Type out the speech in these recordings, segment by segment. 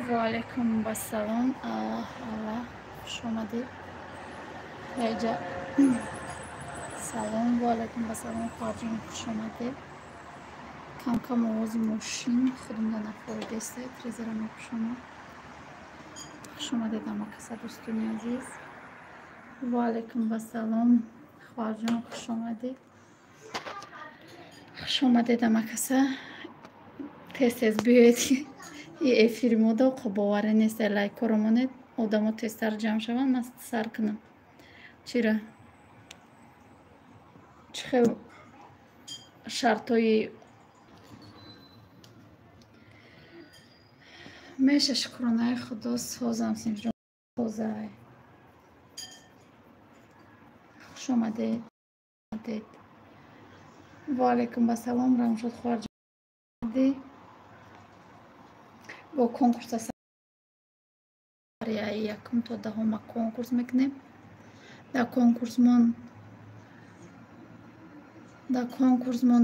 و علیکم السلام. الله خوش آمدید. هیجا سلام و علیکم السلام. خواهرجان خوش آمدید. کم کم آواز ماشین خودم نفهمیده است. تریزرم شما خوش آمدید. اما کسا دوستانی عزیز و علیکم السلام. خواهرجان خوش آمدید. خوش آمدید. اما کسا تست بیاید. این افیر مودا باوره نیست. لایک کرمانید آدم ها تستر جمع شوند. من سر کنم چرا چه شرطای میشه شکرانه خدا سازم سیمجان سازه. خوش آمدید. و علیکم السلام. رمشد خواهر جدی با کنکورس سریعی یکم تا دهم کنکورس میکنیم. در کنکورس من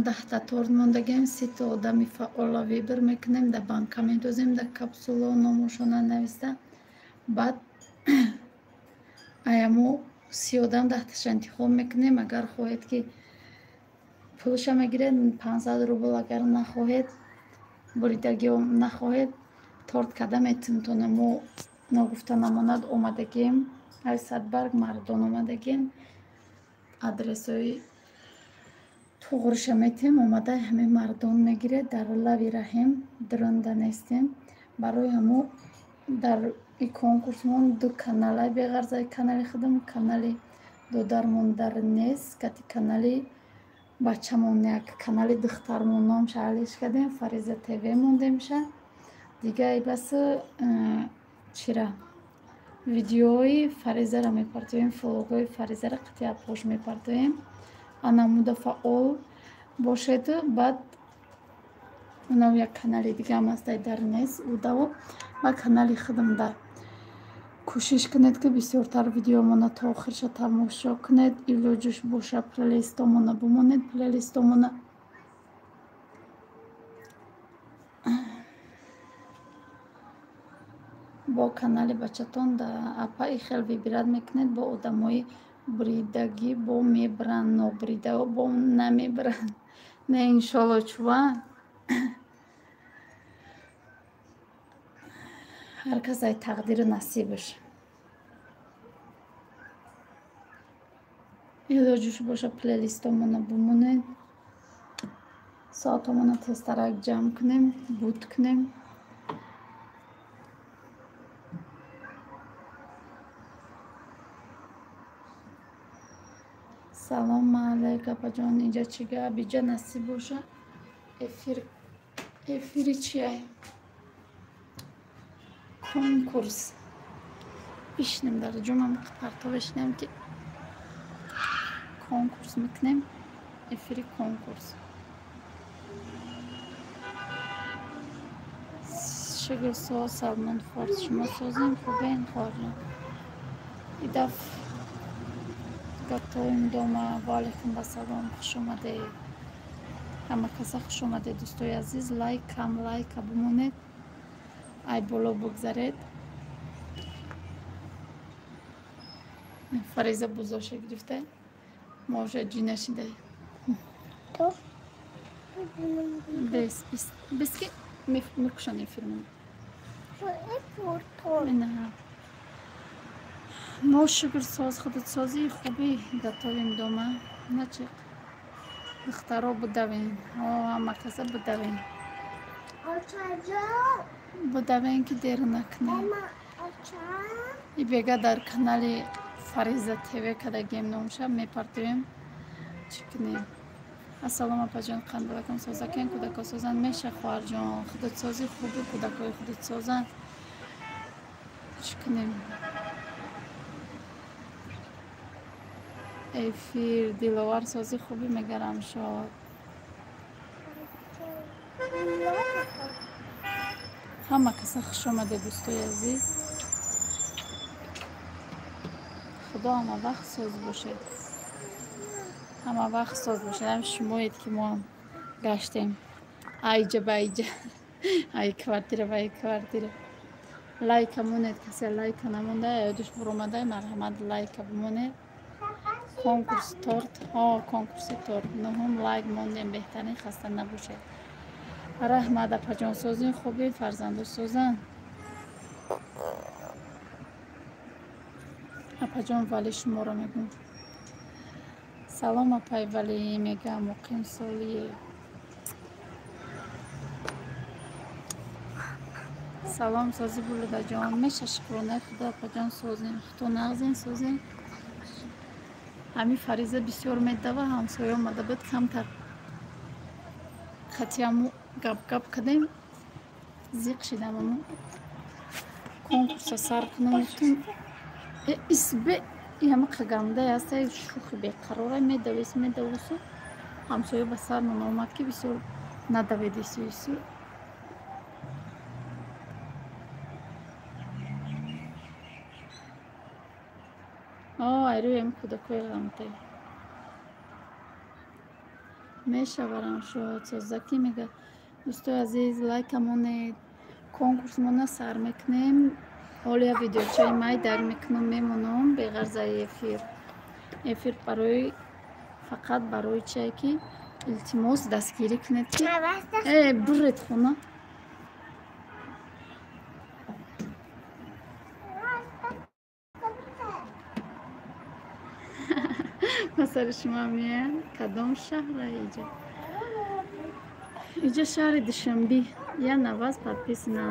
10 تا تورن موندگیم. 3 تا آدمی فعال ویبر میکنیم. در بانک میدوزیم. در کپسولا نامشون نوشته. بعد ایامو 30 آدم 10 تاش انتخاب میکنیم. اگر خواهید که پولش میگیرید 500 روبل، اگر نخواهید بریدگی نخواهید تورت کده میتونیم. ما نگفته نماند اومدگیم 800 برگ مردان اومدگیم. آدرس های توغرش میتیم اومده همه مردان میگیره. در لوی رحم درنده نیستیم. برای همو در این کنکورس من 2 کانال بغرزه. کانال خودم کانال دودرمون در نیست که کانال بچه‌مون یک کانال دخترمون نام شعلش کردیم. فریزه تیوی مونده میشه دیگه. بس چرا ویدیوهای فریزه را میپرتویم. فلوگای فریزه را قطعه پوش میپرتویم. انا مودا فعال باشید. بعد اونم یک کانال دیگه هم است در نیست. او دو با کانال خودم در کوشش کنید که بسیارتر ویدیو مانا تا آخرش تماشا کنید. ایلوجش باشه پلیلیست مانا بمانید. پلیلیست مانا با کانال بچتون در اپای خیلی ویبرات میکنید. با آدمای بریدگی با میبرن نبریده و با نمیبرن. نه انشالله چوان هر کس ای تقدیر نصیبش. ایلوجش باشه پلیلیست مانا بمانید. ساعت مانا تسترک جمع کنیم. بود کنیم. سلام علیکم اپا جان. اینجا چیگه بیجا نصیب باشه. افیری چیه؟ کنکورس بشنیم در جمعه پرتا بشنیم که کنکورس میکنیم. افیری کنکورس شگر ساز سلمان فارس شما سازیم. خوبه این خواهرم ای دف گفتایم دوما. و علیکم السلام. خوش آمده. همه کسا خوش آمده دوستای عزیز. لایک کم لایک بمونید. ای بالا بگذارید. فریزه بزرشه گرفته. موجه جی نشیده. تو بس که میکشن این فیلم. نه ما شگر ساز خودت سازی خوبی گتاویم دوما. نه چه دخترها بدوین. همه کسا بدوین. بدوین که دیر نکنه. ای بیگه در کانال فریزه تیوی کده گیم نامشه میپرتویم. چی کنیم؟ السلام اپا جان. قندلکم سازکن کودکا سازن میشه خواهر جان. خودت سازی خوبی کودکای خودت سازن. چی کنیم؟ ایفیر دیلوار سازی خوبی میگرم شاد. همه کسا خوش آمده دوستای عزیز. خدا همه وقت ساز باشه. همه وقت ساز باشه. هم شمایید که ما گشتیم ایجا با ایجا. ای کوارتیره با ای کوارتیره. лайка монед, касе лайка намонда ёдиш буромада марҳамат лайка бимонед. конкурс торт, конкурси торт нуҳум лайк мондем, беҳтарин хаста набошед. раҳмат апаҷон, созин хуби фарзанду созан. апаҷон вали шуморо мегум. салом апай вали мегам муқим солие. салом сози булудаҷон, меша шукронаи худо апаҷон созин, худо нағзин созин. ҳами фариза бисёр медава, ҳамсоя омада буд камтар хатиаму гап кадем, зиқ шидам аму конкурса сар кунамутум исбе ҳама қагамда ҳастай шухи беқарора медавису ҳамсоя ба сар мамад ки бисёр надаведисуису. айрӯем кӯдакои ғамтай мешаварам шод созаки мега дӯстои азиз лайка монед, конкурсмона сар мекунем. ҳолия видеочаи май дар мекунам мемонам беғарзаи эфир барои фақат барои чае ки илтимос дастгирӣ кунед ки буред хона масари шумо меян кадом шаҳра иҷа шаҳри душанбе. Я на вас подписана,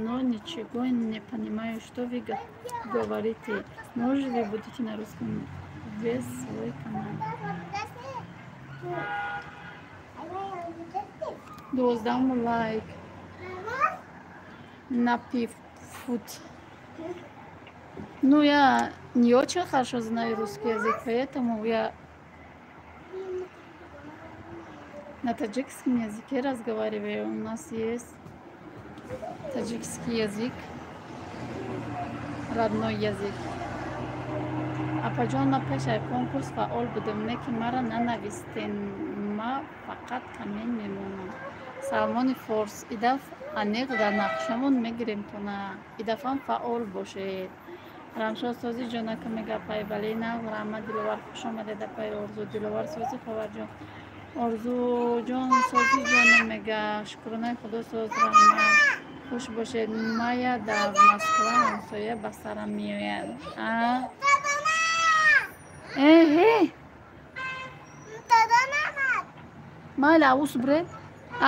но ничего не понимаю, что вы говорите. Может, вы будете на русском весь свой канал. 12 лайк. Напив фуд. Ну, я не очень хорошо знаю русский язык, поэтому я на таджикском языке разговариваю. У нас есть таджикский язык, родной язык. апаҷон напешай конкурс фаъол будем, неки мара нанавистен, ма фақат камен мемонам. Салмони форс идаф аниқ дар нақшамон мегирем то на идафам фаъол бошед. рамшод сози ҷонака мега пай вали нав раҳмат диловар хуш омадед апай орзу диловар сози ховарҷон орзу ҷон сози ҷона мега шукронаи худо соз раҳмат хуш бошед. мая дар москва ҳамсоя ба сарам меояд. майли авус буред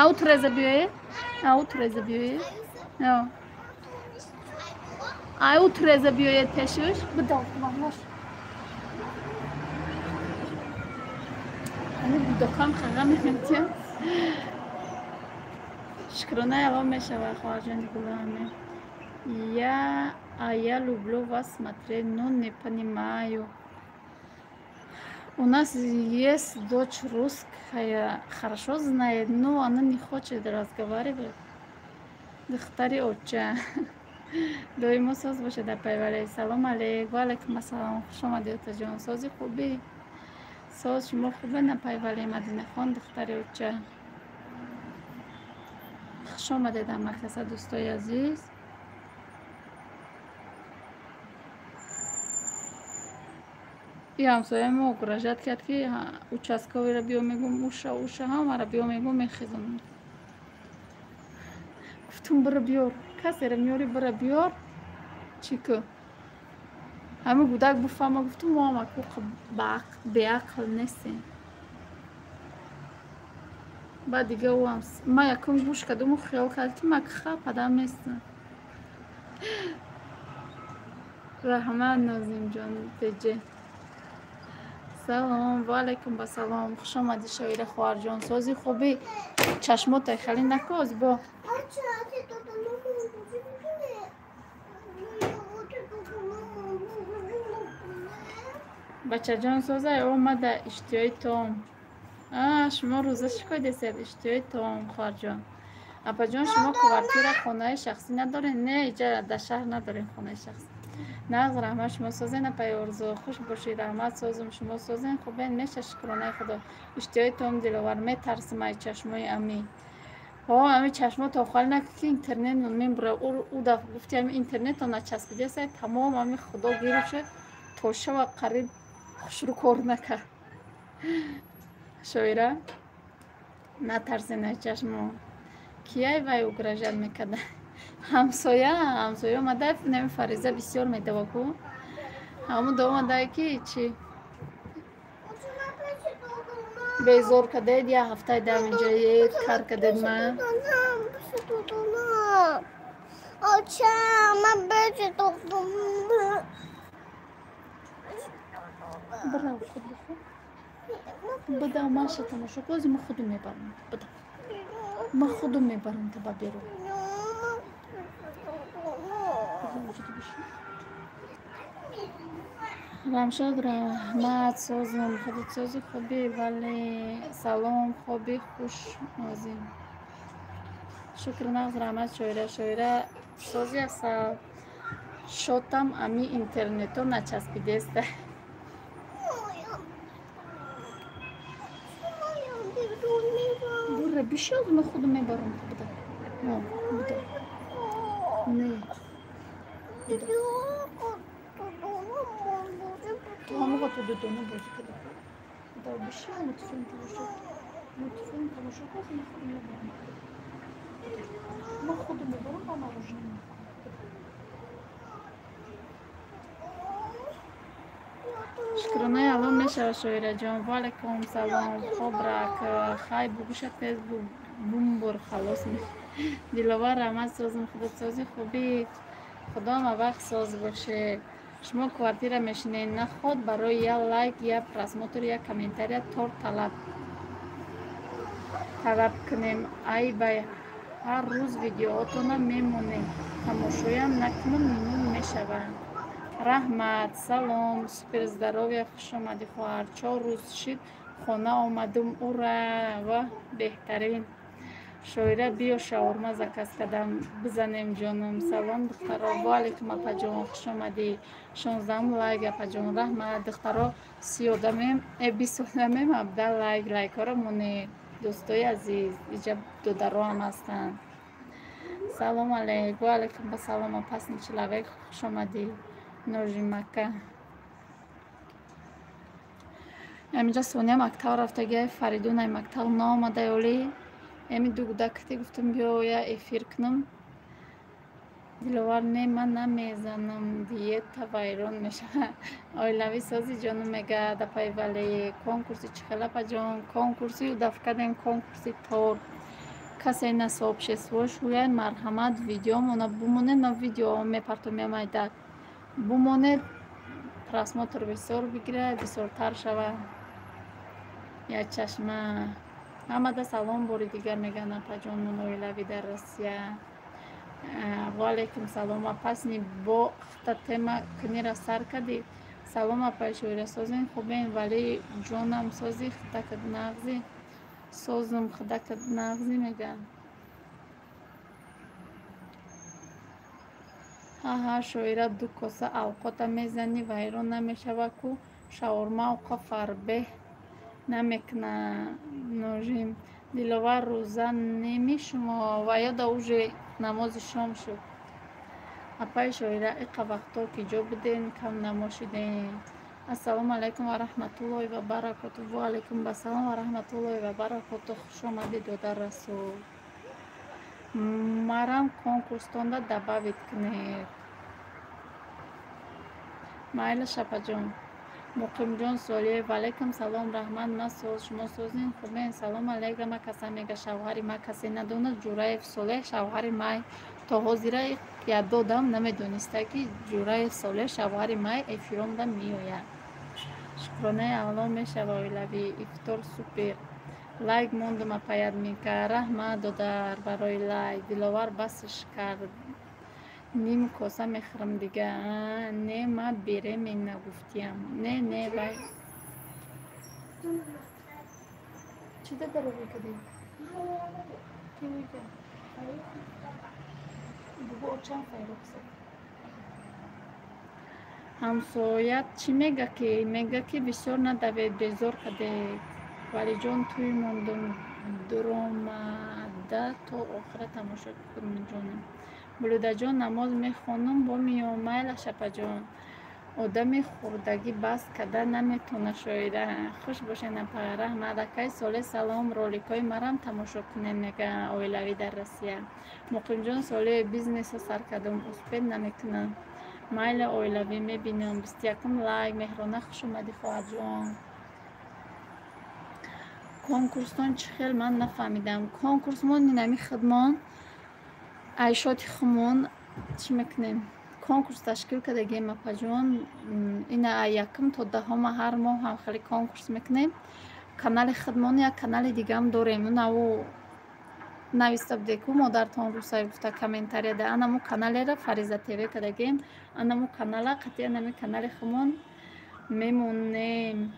аут реза биёед аут реза биёед пешуш бидоқмаш ани будокам хага меметия шукронаи аво мешава хоҳарҷони гуламе. Я люблю вас смотреть, но не понимаю. У нас есть дочь русская, хорошо знает, но она не хочет разговаривать. Духтари отча. доимо соз бошед апай валей. салом алейк. ва алейкум ассалом. хуш омадед отаҷон. сози хубӣ соз шумо хубе напай валей. мадинахон духтари отча. хуш омадед ҳамакаса дӯстои азиз. и ҳамсояи мо угражат кард ки участковиро биё мегум уша ҳамара биё мегум мехизам. гуфтум бира биёр, касеро миёри бира биёр чӣ ку ҳами гудак буфама. гуфтум мо ҳамаку беақл нестем. баъд дига ма якум гӯш кардуму хиёл кард ки макха падам нестам. раҳмат нозимҷон теҷе. салом. ва алейкум басалом. хуш омадӣ шоира хоҳарҷон. сози хубӣ чашмотай хали накоз бо бачаҷон созай омада иштиёи том. шумо рӯза шикой десед иштиёи том хоҳарҷон. апаҷон шумо квартира хонаи шахсӣ надоред? не иҷа дар шаҳр надорем хонаи шахсӣ. нағз раҳмат шумо созен апай орзу хуш бошед. раҳмат созум шумо созен хубен меша шукронаи худо. иштиёи том диловар метарсим ай чашмои амӣ. ها همین چشمات آخر نکن که اینترنت نمیم برای او دفعه گفتی همین اینترنت رو نچسبیده سای تمام همین خدا گیرشه توشه و قریب شروع کار نکرد شویره نترسی نه چشم کیای وای اگرژن میکده همسایه اومده نمی فریزه بسیار میده بکو همون دو اومده که چی بیزور کدید یا هفته دم اینجا یک کار کدید من آچه من بچه دختم برای خود بخور بده من شتماشو بازی ما خودم میبرم بده ما خودم میبرم تا بیرون رمشاد رحمت سازم خودت سازی خوبی ولی سلام خوبی خوش نازیم شکر نغز رحمت شویره سازی اصلا شدم امی اینترنت رو نچسبیده است برو بیشاد من خودم میبرم بده بده نه تو همه با تو دودونه بازی کده بده بیشاد متفهم تماشا کن من خودم میبرم با مراجعه شکرانه الان میشه شویره جان وعلیکم سلام خوب رک خای بگوشت تیز بوم بر خلاص می دلوار رحمت سازم خودت سازی خوبی خدا ما وقت ساز باشه شما کوارتیر میشینین نه خود برای یا لایک یا پرسموتر یا کامنتاری تور طلب کنیم ای بای هر روز ویدیوهاتون میمونیم تماشایم نکنم ممنون میشوم رحمت سلام سپر здоровья خوش آمدی خواهر 4 روز شد خانه آمدم او را و بهترین شویره بیا شاورما زکس کدم بزنیم جانم سلام دخترا و علیکم اپا جان خوش آمدی 16 لایک اپا جان رحمت دخترا 20 میم ابدا لایک ها را مونید دوستای عزیز اینجا دو درو هم هستن سلام علیکم و علیکم سلام پس نچلوک خوش آمدی نوژی مکه امینجا سونیا مکتب رفتگی فریدون ای مکتب نامده اولی امی دو گودکتی گفتم بیا یا افیر کنم دلوار نه من نمیزنم دیت ویران میشه آیلوی سازی جانو میگه دپای ولی کنکورسی چخلا پا جان کنکورسی و دفکدیم کنکورسی تور کسی نصاب شسوش هوین مرحمت ویدیو مونا بمونه نا ویدیو میپرتو میمایده بمونه پرسماتر بسیار بگیره بسیار تر شوه یا چشمه همه سلام باری دیگر میگن اپا جان منویلوی در روسیه و علیکم سلام پس نی با خطا تیما کنی را سر کدی سلام اپا شویره سازین خوبین ولی جانم سازی خطا کد نغزی سازم خطا کد نغزی میگن ها شویره دو کاسه اوقات میزنی ویران نمیشوه کو شاورما و فربه نمیکنه نوژیم دلوار روزه نمی شما و یا دوجه نماز شام شد اپای شویره ایقا وقتا که جا بدین کم نماشیدین السلام علیکم و رحمت الله و برکاته و علیکم السلام و رحمت الله و برکاته خوش آمدید در رسول مرم کنکورستانده دباوید کنید مایل شپا جان مقیم جان سالیه و علیکم سلام رحمت مساز شما سازین خوبین سلام علیکم ما کسی میگه شوهری ما کسی ندوند جورای صالح شوهری ما تا حاضره یاد دادم نمیدونسته که جورای صالح شوهری ما افیرام دم میآید شکرانه اولا میشه و ویلوی افطار سوپر لایک موندم پاید میکه رحمت دادر برای لایک دلوار بسش کرد نیم کاسه میخورم دیگه نه ما بریم این نگفتیم نه بای چی ده داره بکدی؟ کی بکد؟ بگو چند فیروک سد همسایت چی میگه که بسیار ندوید بیزار کده ولی جان توی موندم буда то охира тамошо кунем ҷонам. Булудаҷон намоз мехонам бо миём майла шапаҷон. Одами хурдагӣ бас када наметона шоида. Хуш бошена пара Раҳмадакай соле салом роликои марам тамошо кунем мега оилавӣ дар Россия. Муқимҷон соле бизнеса сар кардам успеҳ наметунам. Майла оилавӣ мебинам. 21 лайк меҳрона хуш омадӣ хоҳарҷон. Конкурстон чӣ хел ман нафаҳмидам. Конкурсмон инами хидмон айшоти хумон чӣ мекунем? Конкурс ташкил кардагем апаҷон. Ина 1 то 10 ҳар моҳ ҳам хеле конкурс мекунем. Канали хидмон як канали дигам дорем. Наву нависта будеку модаратон рӯсай гуфта комментария да анамо каналера Фариза ТВ кардагем. Анамо канала қати анами канали хумон мемонем.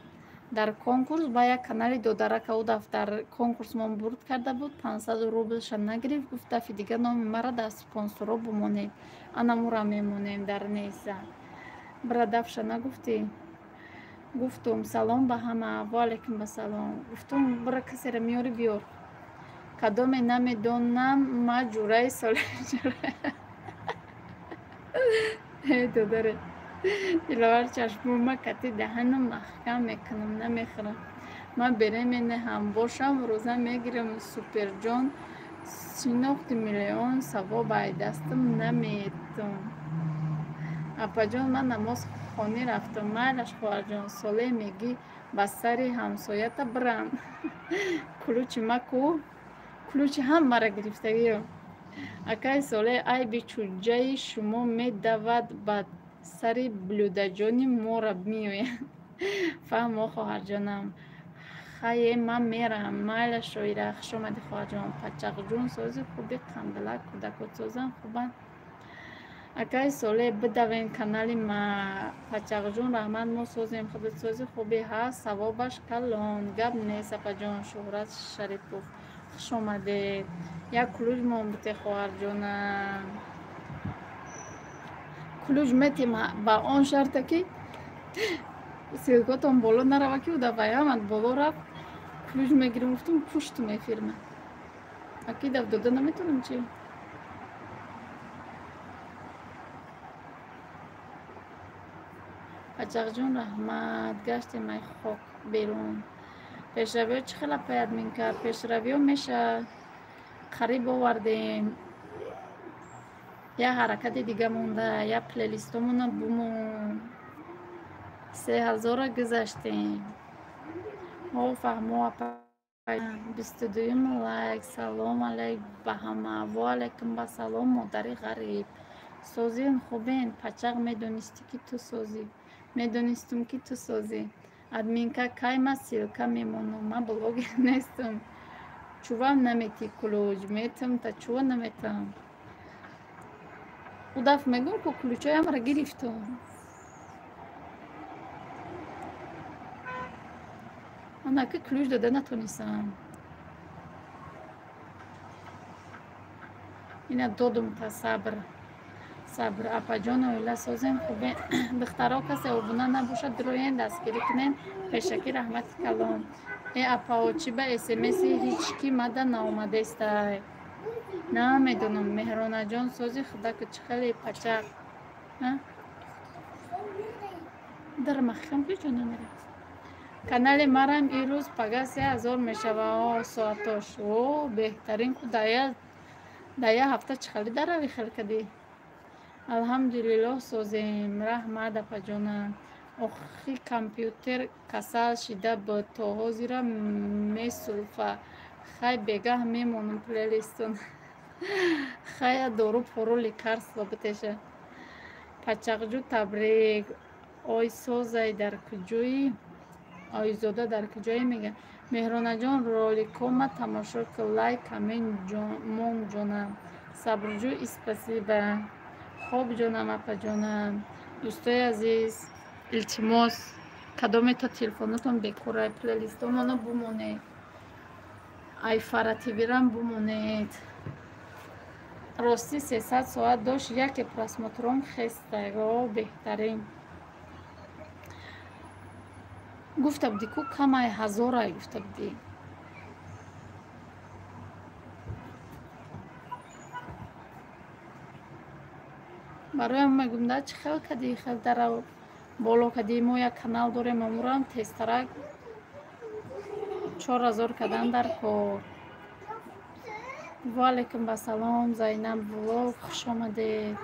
Дар конкурс ба як канали додарака у дафтар конкурсмон бурд карда буд 500 рублша нагирифт. Гуфт дафи дига номи мара дар спонсоро бумонед. Анамура мемонем дар неса. Брадафша нагуфтӣ? Гуфтум салом ба ҳама. Ва алайкум басалом. Гуфтум бира касера миёри биёр. Кадоме намедонам ма ҷураи соли ҷура. Додаре иловар чашмума кати даҳанам маҳкам мекунам намехӯрам. Ман беременна ҳам бошам рӯза мегирам суперҷон шинохти миллион савоб ай дастам наметон. Апаҷон ман намоз хонӣ рафтам. Майлаш хоҳарҷон соле мегӣ ба сари ҳамсоята бирам. Кулучи маку кулучи ҳам мара гирифтагиё. Акай соле айби чуҷаи шумо медавад ба сари блюдаҷони мора меояд. Фаҳмо хоҳарҷонам. Хае ман мерам. Майла шоира хуш омадӣ хоҳарҷон. Пачақҷун сози хуби қандалак кӯдакотсозам хубанд. Акай соле бидавен канали ма Пачақҷун раҳмат мо созем худсози хуби ҳаст савобаш калон. Гап нест апаҷон. Шуҳрат Шарипов хуш омадед. Як кулуҷ монбуте хоҳарҷонам. Кулуҷ метем ба он шарта ки силкотон боло нарава ки уда ваямад боло рафт. Кулуҷ мегирем гуфтум пушту мефирма. Акидав дода наметонам чи? Пачақҷун раҳмат гаштем ай хок берун. Пешравиё чӣ хела паят менкард? Пешравиё меша қариб овардем. Я ҳаракати дига монда, я плейлистомона бумон. 3000 гузаштем. О фаҳмо апа 22 лайк. Салом алейк ба ҳама. Ва алайкум басалом модари ғариб. Созин хубен. Пачақ медонистӣ ки ту созӣ. Медонистум ки ту созӣ. Админка кай ма силка мемонам. Ма блогер нестам. Чувам наметӣ кулуҷ метам та чува наметам. Удаф мегум ку кулучаямра гирифтам. Анаки кулуҷ дода натонистам. Ина додум та сабр. Сабр апаҷон оила созем хубе. Духтаро касе обуна набошад дроен дастгирӣ кунен. Пешакӣ раҳмати калон. Апао чи ба смс-и ҳеҷ ки мада наомадестай. Намедонам Меҳронаҷон сози худаку чӣ хеле пачақ. дар махкам куҷо намера. Канали марам ирӯз пага 3000 мешава соатош. О беҳтарин ку дая ҳафта чӣ хеле дарави хел кадӣ. Алҳамдулиллоҳ созем. Раҳмат апаҷонам. Охи компютер касал шида буд то ҳозира месулфа. Хай бегаҳ мемонам плейлистон. Хая дору пору лекарство битеша. Пачақҷу табрик. Ой созай дар куҷои? Ойзода дар куҷои мега. Меҳронаҷон роликома тамошо ки лайк камин мон ҷонам. Сабрҷу испасиба. Хоб ҷонам апаҷонам. Дӯстои азиз илтимос кадомета телефонатон бекора плейлистомона бумонед. Айфара тивирам бумонед. Рости 300 соат дошт яке просмотром хестаго беҳтарин. Гуфта буди ку камай 1000 гуфта буди. бароям мегум да чӣ хел кади хел дара боло кади мо як канал дорем амурам тезтарак 4000 кадан дар кор. ва алайкум ба салом Зайнаб влог хуш омадед.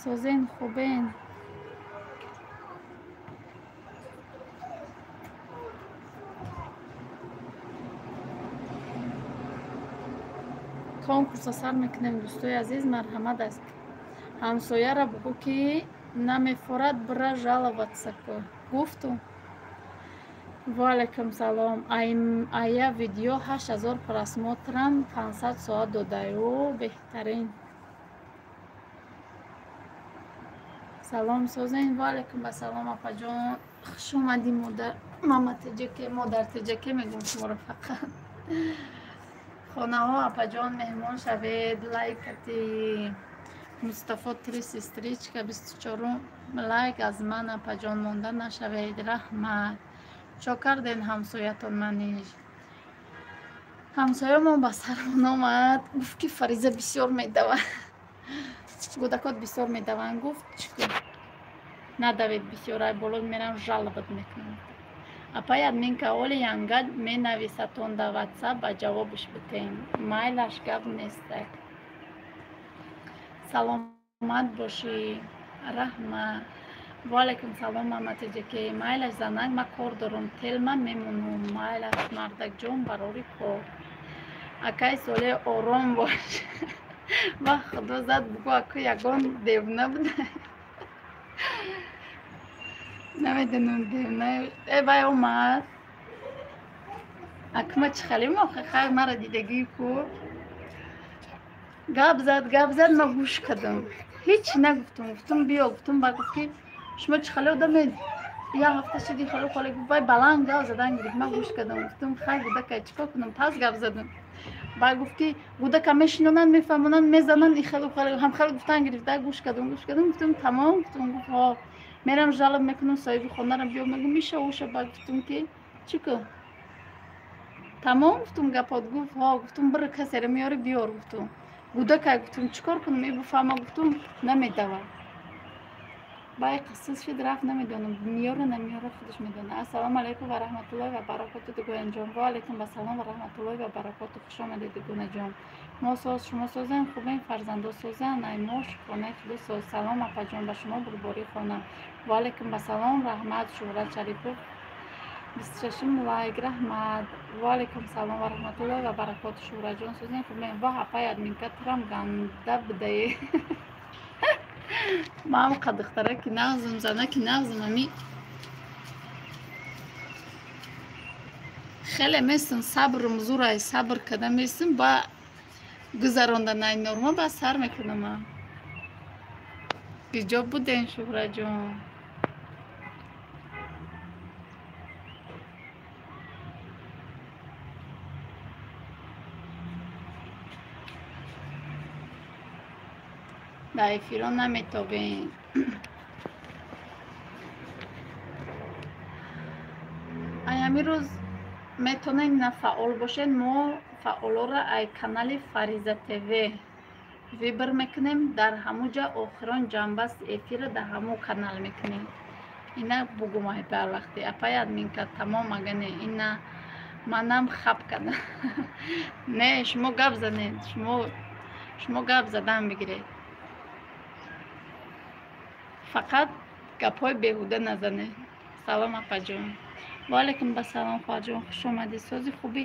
Созен хубен? конкурса сар мекунем дӯстои азиз, марҳамат аст. ҳамсояра бугӯ ки намефорад бира жаловаться ко. гуфту? ва алайкум салом. ая видео 8000 просмотрам 500 соат додай. О, беҳтарин. салом Созен. ва алайкум ба салом апаҷон. хуш омадӣ модар. мама теҷаке, модар теҷаке мегум шуморо фақат. хонаҳо апаҷон меҳмон шавед. лайкати мустафо 3 сестричка 24 лайк аз ман апаҷон монда нашавед. раҳмат. чо карден ҳамсоятон маниш? ҳамсоямон ба сармон омад. гуфт ки фариза бисёр медавад. гӯдакот бисёр медаванд. гуфт чикун? надавед бисёр, ай боло мерам жалобат мекунам. апай админка оли янгад менависатон да ватсап ба ҷавобиш битем. майлаш гап нестак. саломат бошӣ. раҳмат. ва алайкум салом маматиҷаке. майлаш занак ма кор дорам телма мемонам. майлаш мардакҷон барори кор. акай соле ором бош. ва худо зад бугӯ аку ягон девна буда. намедонам девна. вай омад. акума чӣ халим охи хай мара дидагӣ ку. гап зад ма гӯш кардам. ҳеч нагуфтам. гуфтам биё. гуфтам ба гуфт ки шумо чӣ хали одамед? як ҳафта шуди хали гуфт вай баланд гап задан гирифт. ма гӯш кардам. гуфтам хай гӯдакай чӣ кор кунам? пас гап задам. ба гуфт ки гӯдака мешинонанд мефаҳмонанд мезананд и хелу ҳам хелу гуфтан гирифт. гӯш кардам. гуфтам тамом. гуфтам гуфт ҳо мерам жалоб мекунам соҳиби хонарам биё мегум миша уша. ба гуфтам ки чӣ ку? тамом. гуфтам гапот. гуфт ҳо. гуфтам бир касеро меёри биёр. гуфтам гӯдакай. гуфтам чӣ кор кунам? и бифаҳма. гуфтам намедавад. бай қисса шуд рафт. намедонам миёра намиёра худаш медонад. ассалому алайкум ва раҳматуллоҳи ва баракоту дугоянҷон. ва алайкум ва салом ва раҳматуллоҳи ва баракоту хуш омадед дугонаҷон. мо соз шумо созен хубен фарзандо созан ай мо шукронаи худо соз. салом апаҷон ба шумо бурбори хонам. ва алайкум ва салом раҳмат шӯҳрат шарипов 26 лайк. раҳмат. ва алайкум салом ва раҳматуллоҳи ва баракоту шӯҳратҷон созен хубен. ва апай админка турам ганда бидае. мам қадықтара ки нағзам зана ки нағзам ами хеле местам сабрым зурай сабр када местам ба гузаронданай норма ба сар мекунам. биҷоб буден шӯҳраҷон. дар эфиро наметобем. аями рӯз метонем на фаъол бошед. мо фаъолора ай канали Фариза ТВ вибр мекунем. дар ҳамуҷа охирон ҷанбаст эфира дар ҳаму канал мекунем. ина бугумай бар вақти апай админка тамом агане ина манам хаб када. не шумо гап занед. шумо гап задан бигиред. фақат гапҳои беҳуда назанед. салом апаҷон. ва алайкум ба салом хоҳаҷон. хуш омадӣ. сози хубӣ.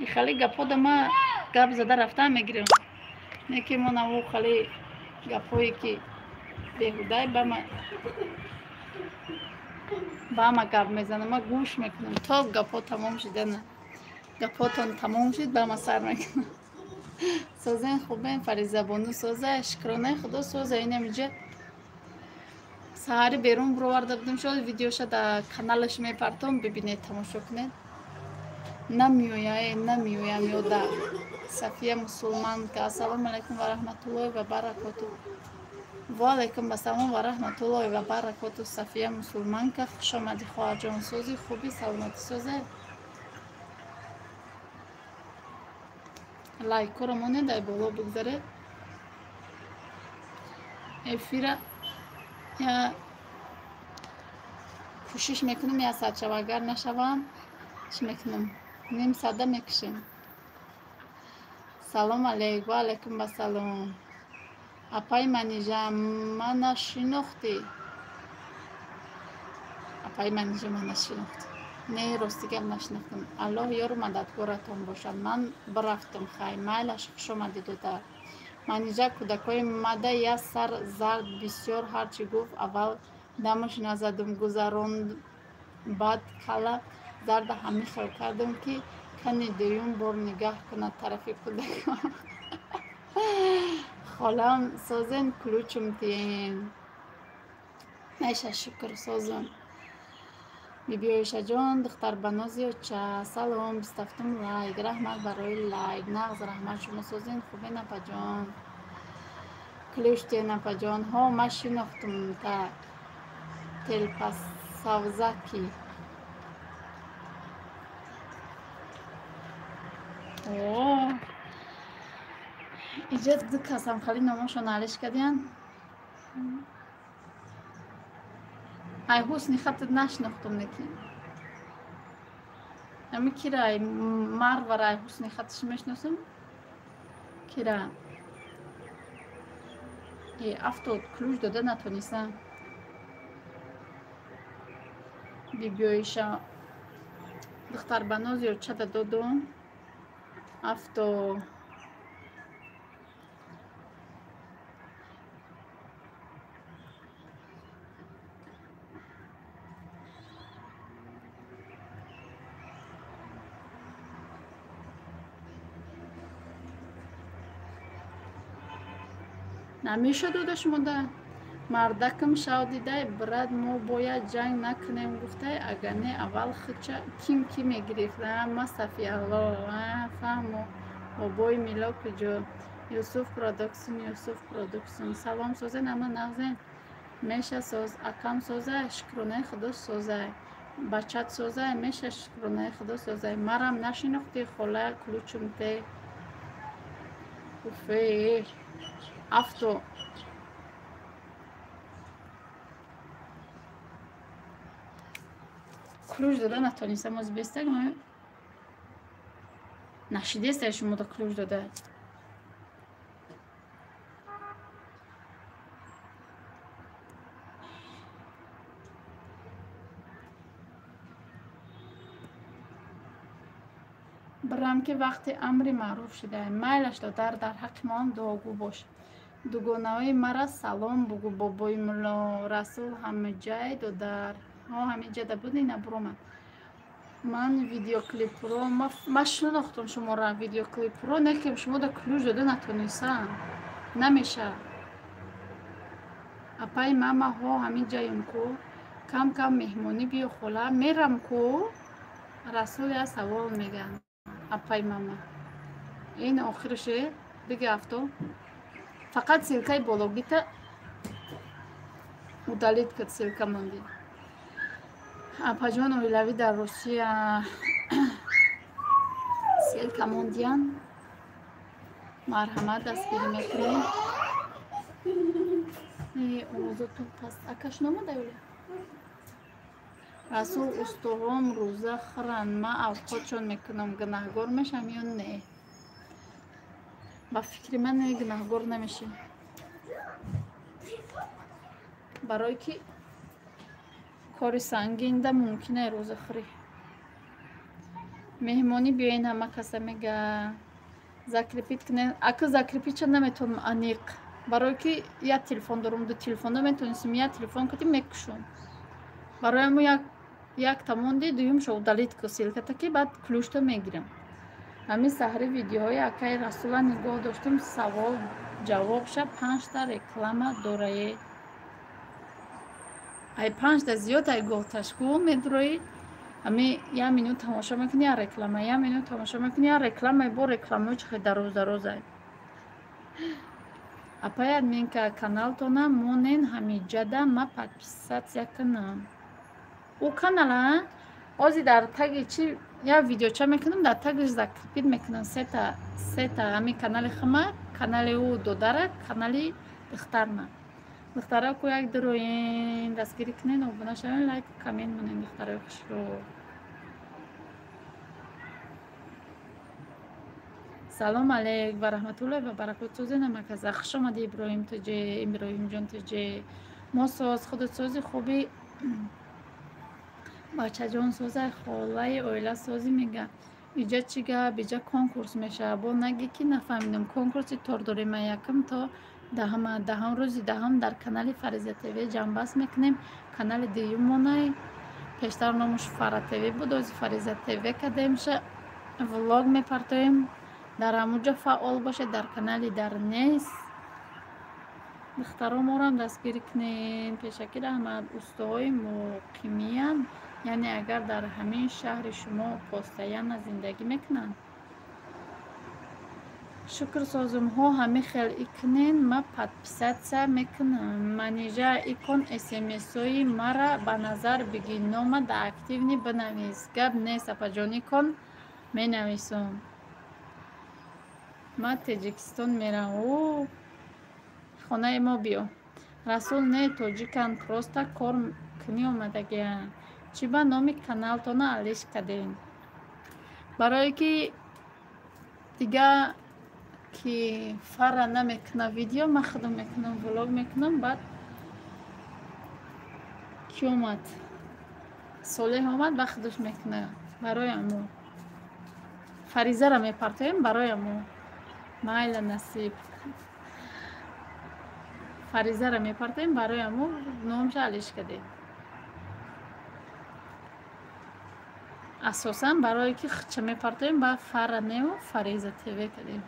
и хали гапҳода ма гап зада рафтан мегирам. не ки мо наву хали гапҳое ки беҳудай ба ма гап мезанам. ма гӯш мекунам то гапҳо тамом шудана. гапҳотон тамом шуд ба ма сар мекунам. созен хубен фаризабону соза шукронаи худо соза. инамиҷа саҳари берун буроварда будам. шояд видеоша дар каналаш мепартом бибинед тамошо кунед. намиёям ёда. Сафия мусулманка. ассалому алайкум ва раҳматуллоҳи ва баракоту. ва алайкум ассалом ва раҳматуллоҳи ва баракоту. Сафия мусулманка хуш омадӣ хоҳаҷон. сози хуби саломатӣ соза. лайкора монедай боло бигзаред. ефира я кӯшиш мекунам я саат шава, агар нашавам чӣ мекунам, ним сада мекушем. салом алейкум. ва алейкум ассалом. апай манижа мана шинохтӣ? апай манижа мана шинохтӣ? не, ростигам нашинохтам. аллоҳ ёру мададгоратон бошад. ман бирафтам хай, майлаш хуш омадӣ додар. манижа кӯдакои мада я сар зард бисёр ҳарчи гуфт аввал дамаш назадум гузаронд, баъд кала зарда ҳами хел кардам ки кани дуюм бор нигаҳ кунад тарафи кӯдакон. холам созен ключум тиен. наиша шукр созун. биби оишаҷон духтарбанозиёча салом 27 лайк. раҳмат барои лайк. нағз раҳмат шумо созен хубе напаҷон. клюште напаҷон. ҳо ма шинохтум та телпасавзаки. иҷа ду касамхали номашо налиш кардиян. ай ҳусни хатат нашинохтум неки. ами кира марвара ай ҳусни хаташ мешиносам? кира афтод клюш дода натонисам. бибиоиша духтарбанозиё чада доду афто намешад дода шумода мардакам шавдидай брат мо бояд ҷанг накунем гуфтай агар не аввал хуча ки мегирифта ма сафиялло фаҳмо бобои мило куҷо юсуф продуксион салом созен ама нағзен меша соз акам созай шукронаи худо созай бачат созай меша шукронаи худо созай марам нашинохти хола клучум те уфе авто клюш дода натонистам ӯзбестак нашидеста шумо да клюш дода. برام که وقتی امری معروف شده میلش دادر در حق ما دعاگو باش. دوگانه‌های مرا سلام بگو بابای مولا رسول همه جای دادر ها همه جای بودی نبرومد. من ویدیو کلیپ رو ما شناختم شما را ویدیو کلیپ رو نکیم شما دا کلوش داده نتونیسن نمیشه. اپای ماما ها همه جایم کو کم کم مهمونی بیو خلا میرم کو رسول یا سوال میگن اپای ماما این آخرشه دیگه افتو فقط سلکای بلوگیتا удалит кад силка монди. Апаҷон оилавӣ дар Русия силка мондиян марҳамат дастгирӣ мекунем. овозо ту паст акаш номада ёле расул устувом рӯза хӯранд ма авқотшон мекунам гунаҳгор мешам ё не? ба фикри ман гунаҳгор намешем барое ки кори сангинда мумкина рӯзахӯрӣ. меҳмонӣ биёен ҳама каса мега закрепит кунен ака закрепитша наметавонам аниқ барое ки як телефон дорам ду телефонда метавонистим як телефон кардим мекушам бароямо як тамонди дуюмша удалит ку силката ки баъд клюшта мегирам. ҳамин саҳри видеоҳои акаи расула нигоҳ доштам савол ҷавобша 5та реклама дорае. ай 5та зиёд ай гохташку медрои ами як минут тамошо мекунӣ як реклама як минут тамошо мекунӣ як реклама бо рекламаҳои чихе дароз-дарозай. апай админка каналтона монен ҳамиҷада ма подписатсия кунам ӯ канала ози дар таги чи як видеоча мекунам дар тагиш закрепит мекунам сета ҳами канали хама канали ӯ додара канали духтарна دخترها کو یک دروین دستگیری کنین و بنا شوین لایک کامنت منین دخترها خوش رو. سلام علیک و رحمت الله و برکات. سوزی نمک از خوش آمدی ابراهیم تجی. ابراهیم جان تجی ما ساز خودت سازی خوبی بچه جان سازه خاله اویلا سازی میگه اینجا چیگه بیجا کنکورس میشه با نگی که نفهمیدم کنکورس طور داریم. ما یکم تا دهم روزی دهم در کانال فریزه تیوی جنبست میکنیم. کانال دیومونه پیشتر نامش فرا تیوی بود از فریزه تیوی کدیمشه ولاگ میپرتویم در همونجا فعال باشه. در کانالی در نیست دخترها ما رو هم دستگیری کنین. پیشکر احمد اوستاهای مقیمیان یعنی اگر در همین شهر شما پاستایان زندگی میکنن شکر سازم ها همه خیلی کنین. ما подписаться میکنم منیجر ایکون اسمس های مرا به نظر بگی نام دا اکتیونی بنویس. گب نیست اپا کن می نویسم. ما تاجیکستان میرم او خانه ما بیا. رسول نه توجیکن پروستا کار کنی اومدگیان. چی با نامی کانال تو نه علیش کدین برای که دیگه که فرا نمیکنه ویدیو ما خودم میکنم ولاگ میکنم. بعد کی اومد صالح اومد با خودش میکنه برای امو فریزه را میپرتویم برای امو مایل نصیب فریزه را میپرتویم برای امو نامش علیش کدین. اساسا برای که چه میپرتویم با فرنه و فریزه تیوی کدیم.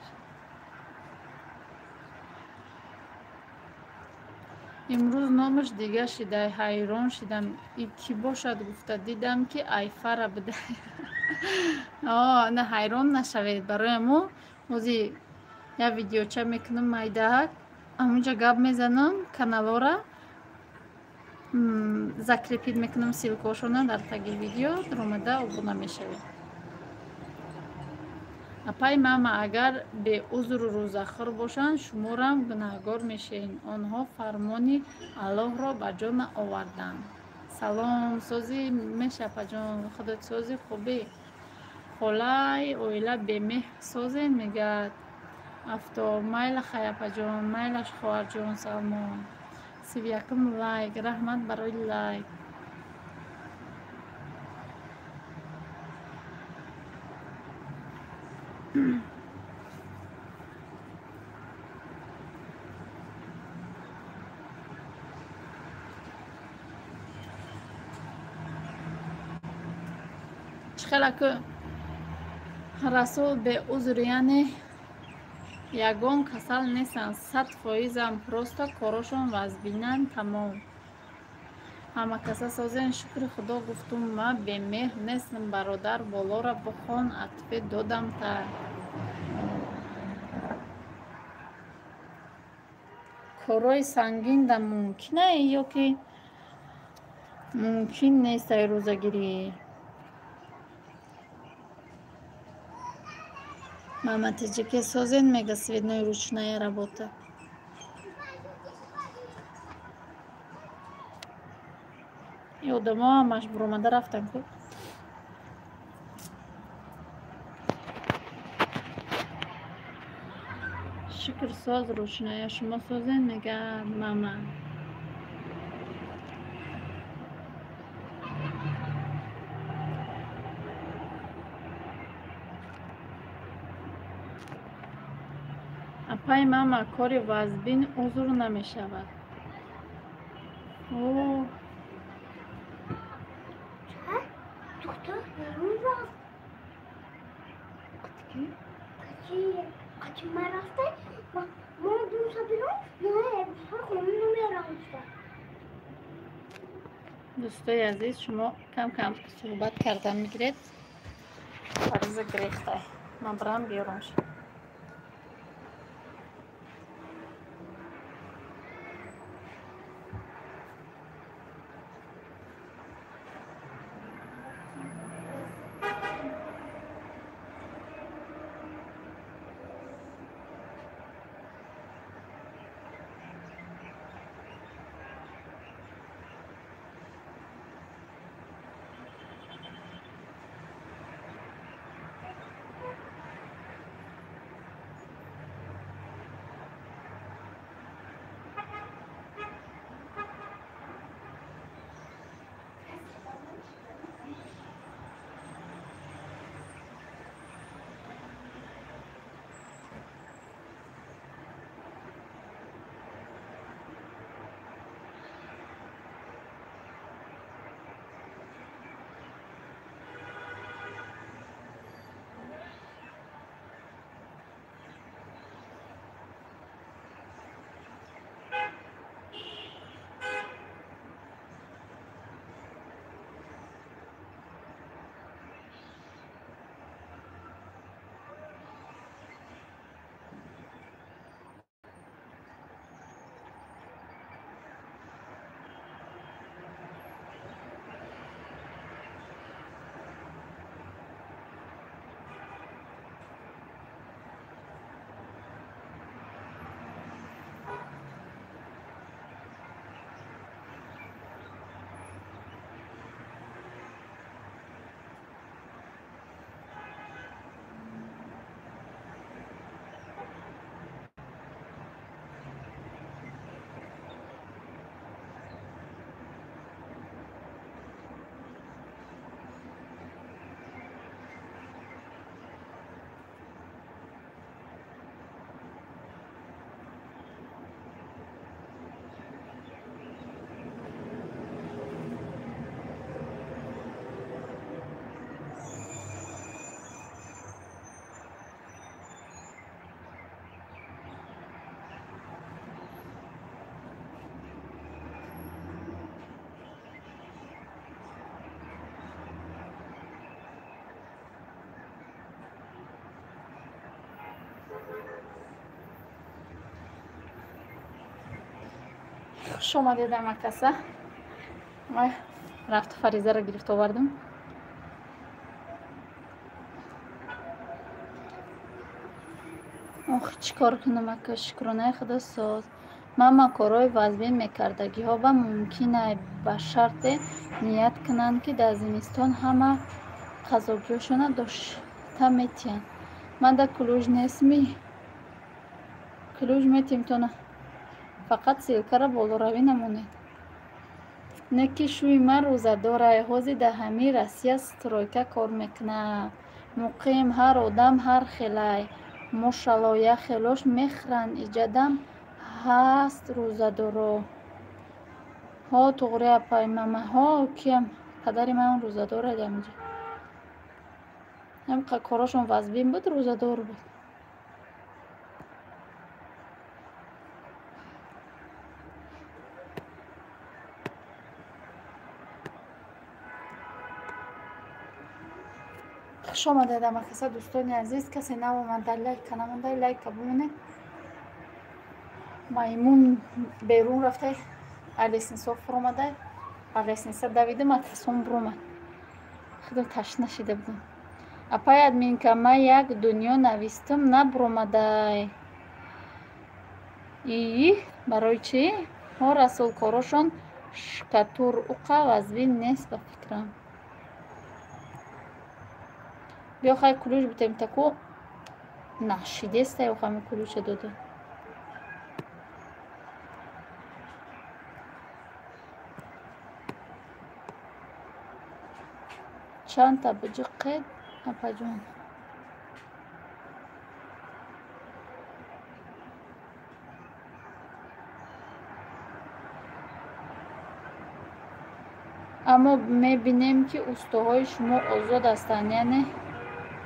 امروز نامش دیگه شده حیران شدم ای کی باشد گفته دیدم که ای فره بده. نه حیران نشوید برای مو موزی یا ویدیو چه میکنم مایده همونجا گب میزنم کانال را закрепить میکنم سیلکاشونه در تگ ویدیو در اومده ابونه میشوید. اپای ماما اگر به عذر روزخور باشند شما را گناهگار میشین. آنها فرمانی الله را به جا آوردند. سلام سازی میشه پجان خودت سازی خوبی خلای اویلا به مه سازی میگه افتار مایل خیلی پجان مایلش خواهر جان سلمان سی یکم لایک رحمت برای لایک. چخیلی که رسول به عذر یعنی یگان کسل نیستن 100% هم پروستا کاراشون وزبینن تمام. همه کسا سازین شکر خدا گفتم ما به مهر نیستم برادر بالا را بخوان عطفه دادم تا کارای سنگین ده ممکنه یا که ممکن نیست ای روزگیری. мама таджики созен мега сведной ручная работа. И дома машбур омада рафтан ку шукр соз ручная шумо созен мега мама. اپای ماما کاری وزبین عذر نمیشود. اوه دکتر بیرون رفت. قطی من رفته ما دوستا بیرون نه امسال خونون نمیرم. دوستای عزیز شما کم کم صحبت کردن میگیرید عرض گریخته من برام بیارم شد. خوش آمدید در مکتسه. من رفت فریزه را گرفت آوردم. چی کار کنم که شکرانه خدا ساز. من کارهای وزبین میکردگی ها و ممکنه به شرط نیت کنند که در زمستان همه قضاگیشون داشته میتین. من در کلوژ نیستم. کلوژ میتیم تونه فقط سیلکه را بالا روی نمونید. نکی شوی من روزه داره حوزی در همه رسیه سترایکه کار میکنه. مقیم هر آدم هر خیلی ماشالله خیلاش میخرن ایجادم هست روزه داره ها تغری اپای ماما ها کیم پدری من روزه داره دیمجا هم کاراشون وزبین بود روزه دار بود. خوش آمده در مکتسه دوستان عزیز. کسی نو آمده لایک کنه لایک بمونه. مایمون بیرون رفته الیسنسا فرامده الیسنسا دویده ما تصمیم برومد خدا تشنه شده بودم. اپای ادمین که ما یک دنیا نویستم نبرومده ای برای چی؟ ها رسول کاراشون شکتور اوقا وزبین نیست به فکرم. بیا خواهی کلوش بتیم تکو نشیده است یا خواهی کلوش داده. چند تا بجی قید اپا جان. اما میبینیم که استوهای شما آزاد هستند یعنی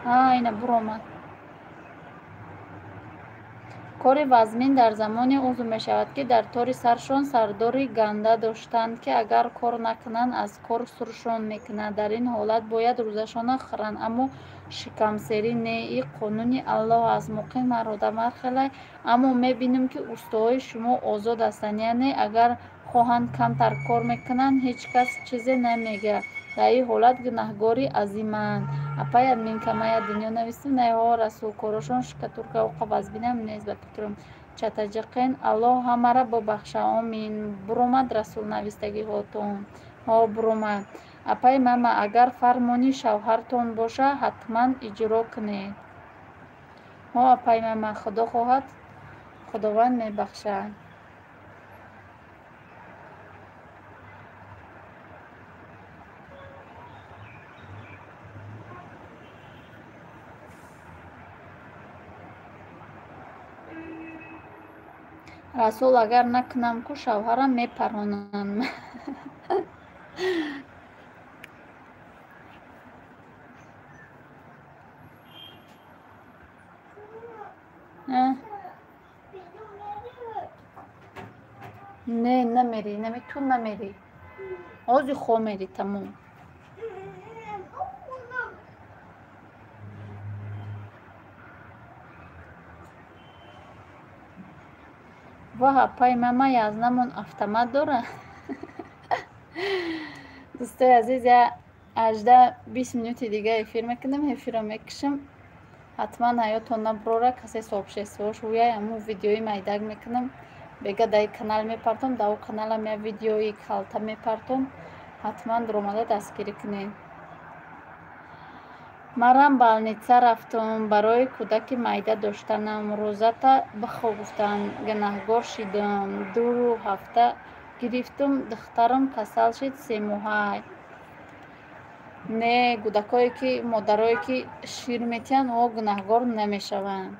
اینه برآمد. کار وزمین در زمانی عضو می شود که در تار سرشان سرداری گنده داشتند که اگر کار نکنند از کار سرشان میکنند. در این حالت باید روزشان خورند. اما شکمسری نه ای قانونی الله از مقیم مراد مرخله. اما میبینیم که استوهای شما آزاد هستند یعنی اگر خواهند کمتر کار میکنند هیچ کس چیزی نمیگه. در این حالت گناهگاری عظیمند. اپای ادمین که ما دنیا نویستم نه ها رسول کارشان شکتور که اوقا وزبینم نیست به فکرم چتجقین الله همه را ببخشه آمین. برومد رسول نویستگی هاتون ها برومد. اپای ماما اگر فرمانی شوهرتون باشه حتما اجرا کنید ها. اپای ماما خدا خواهد خداوند میبخشد. رسول اگر نکنم که شوهرم میپرانم. نه نمیری تو نمیری آزی خو میری تموم. واه پای ماما یازنمون автомат داره. دوستای عزیز 18-20 minut دیگه افیر میکنم. افیر میکشم حتما حیاتون نبروره کسی سابشستوش ویای امو ویدیوی میدگ میکنم بگه دای کانال میپرتم داو کانال می ویدیوی کالتا میپرتم حتما درآمده دستگیری کنین. مرم بالنیچه رفتم برای کودک معده داشتنم. روزتا بخو گفتن گناهگار شدم. 2 هفته گرفتم دخترم کسل شد 3 ماه. نه کودکایی که مادرایی که شیر میتین و گناهگار نمیشوند.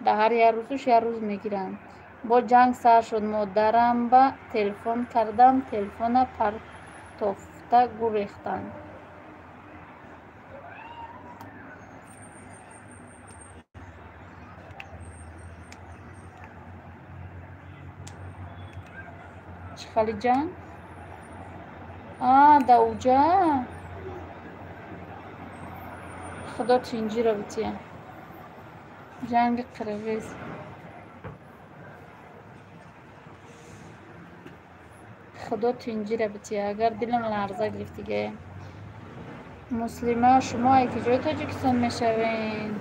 در هر یه روزش یه روز میگیرن. با جنگ سر شد. مادرم با تلفن کردم تلفن پرتافته گریختن. خالی جان دا اوجا خدا چینجی را بتیه جنگ قرویز خدا تنجیره بچه اگر دلم لرزه گرفت دیگه. مسلمه شما که جای تاجیکستان میشوین؟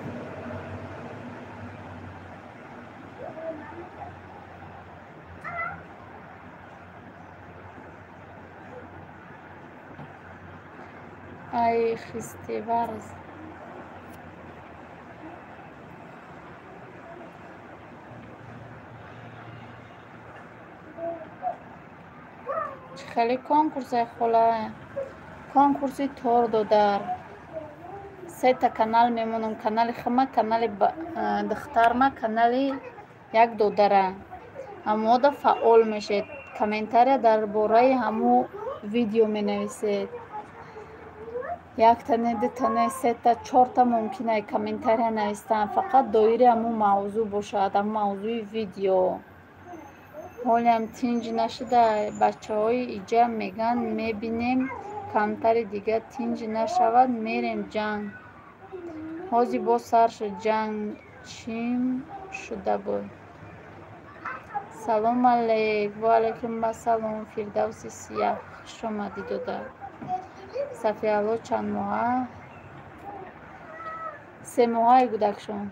ای خسته ورز خیلی کنکورس خوله کنکورسی تور دادر 3 تا کانال میمونم کانال خمه کانال دختر ما کانال یک دودره همو دا فعال میشید کامنتاری در باره همو ویدیو می نویسید یک تنه 2 تنه 3 تا 4 تا ممکنه کامنتاری نویستن فقط دایره همو موضوع باشد همو موضوع ویدیو حالی هم تینج نشده بچه های ایجا میگن میبینیم کمتر دیگه تینج نشود میریم جنگ حاضی با سرش جنگ چیم شده بود سلام علیک و علیکم سلام فردوسی سیاه شما دیدوده صفیالو چند ماه 3 ماه گودکشون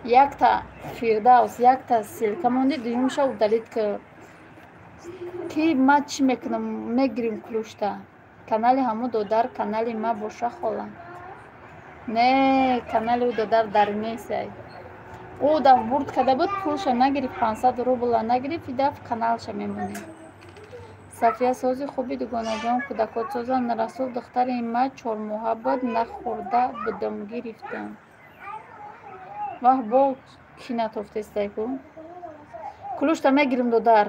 یک تا فردوس یک تا سلکه مونده دویمش удалит کرد که ما چی میکنم میگیریم کلوشتا کانالی همو دودر کانالی ما باشه خولا نه کانالی او دودر در میسه او دف برد کده بود پولشا نگیرید 500 روبل نگیرید دف کانالشا میمونه صفیه سازی خوبی دوگانه جان کودکات سازن رسول دختر ما 4 ماه بود نخورده بودم گرفتم واه با کی نتافته استه کن کلوشتا میگیریم دودر